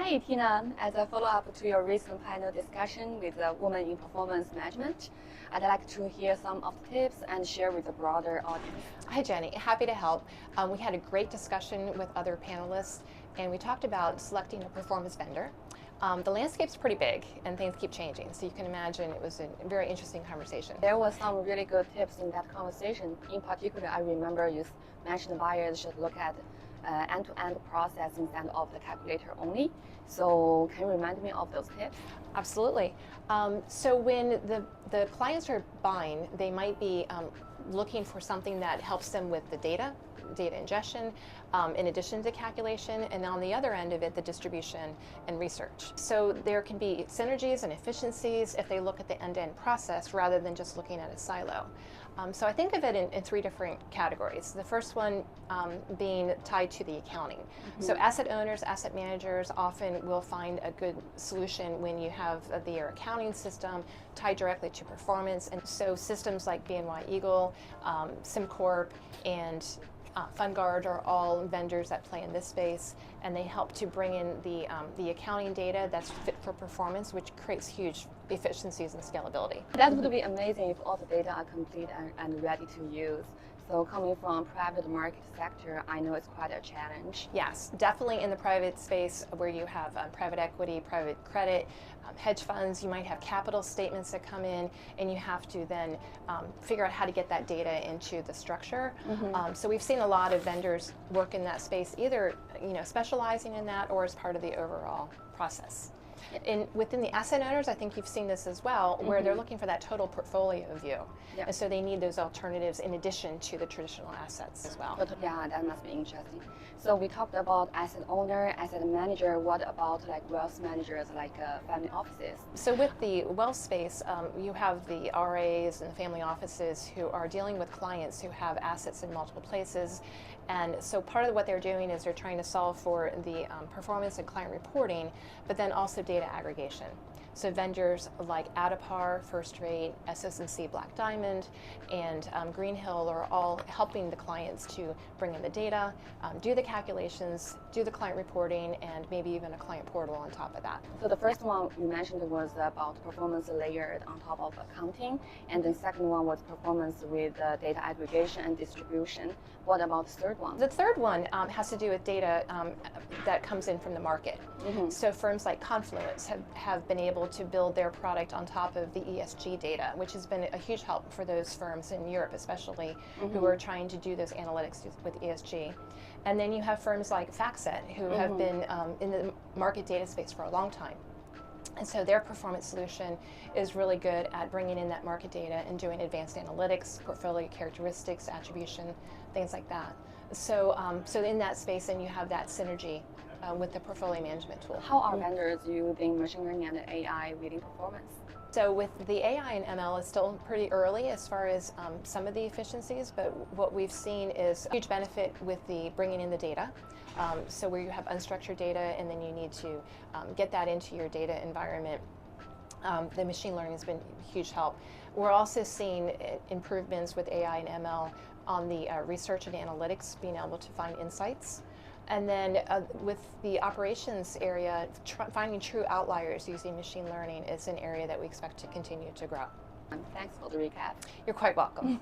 Hi, Tina. As a follow-up to your recent panel discussion with Women in Performance Management, I'd like to hear some of the tips and share with the broader audience. Hi, Jenny. Happy to help. We had a great discussion with other panelists, and we talked about selecting a performance vendor. The landscape's pretty big, and things keep changing, so you can imagine it was a very interesting conversation. There were some really good tips in that conversation. In particular, I remember you mentioned buyers should look at end-to-end process instead of the calculator only. So can you remind me of those tips? Absolutely. So when the clients are buying, they might be looking for something that helps them with the data ingestion, in addition to calculation, and on the other end of it, the distribution and research. So there can be synergies and efficiencies if they look at the end-to-end process rather than just looking at a silo. So I think of it in three different categories. The first one being tied to the accounting. Mm-hmm. So asset owners, asset managers often will find a good solution when you have their accounting system tied directly to performance. And so systems like BNY Eagle, SimCorp, and FundGuard are all vendors that play in this space, and they help to bring in the accounting data that's fit for performance, which creates huge efficiencies and scalability. That would be amazing if all the data are complete and ready to use. So coming from private market sector, I know it's quite a challenge. Yes, definitely in the private space where you have private equity, private credit, hedge funds, you might have capital statements that come in, and you have to then figure out how to get that data into the structure. Mm-hmm. So we've seen a lot of vendors work in that space, either specializing in that or as part of the overall process. Within the asset owners, I think you've seen this as well, where they're looking for that total portfolio view. Yeah. And so they need those alternatives in addition to the traditional assets as well. But yeah, that must be interesting. So we talked about asset owner, asset manager. What about like wealth managers, like family offices? So with the wealth space, you have the RAs and the family offices who are dealing with clients who have assets in multiple places. And so part of what they're doing is they're trying to solve for the performance and client reporting, but then also data aggregation. So vendors like Addepar, First Rate, SS&C Black Diamond, and Greenhill are all helping the clients to bring in the data, do the calculations, do the client reporting, and maybe even a client portal on top of that. So the first one you mentioned was about performance layered on top of accounting, and the second one was performance with data aggregation and distribution. What about the third one? The third one has to do with data that comes in from the market. Mm-hmm. So firms like Confluence have been able to build their product on top of the ESG data, which has been a huge help for those firms in Europe especially, who are trying to do those analytics with ESG. And then you have firms like FactSet, who have been in the market data space for a long time. And so their performance solution is really good at bringing in that market data and doing advanced analytics, portfolio characteristics, attribution, things like that. So, so in that space, then you have that synergy with the portfolio management tool. How are vendors using machine learning and AI within performance? So with the AI and ML, it's still pretty early as far as some of the efficiencies, but what we've seen is a huge benefit with the bringing in the data. So where you have unstructured data and then you need to get that into your data environment, the machine learning has been a huge help. We're also seeing improvements with AI and ML on the research and analytics, being able to find insights. And then with the operations area, finding true outliers using machine learning is an area that we expect to continue to grow. Thanks for the recap. You're quite welcome.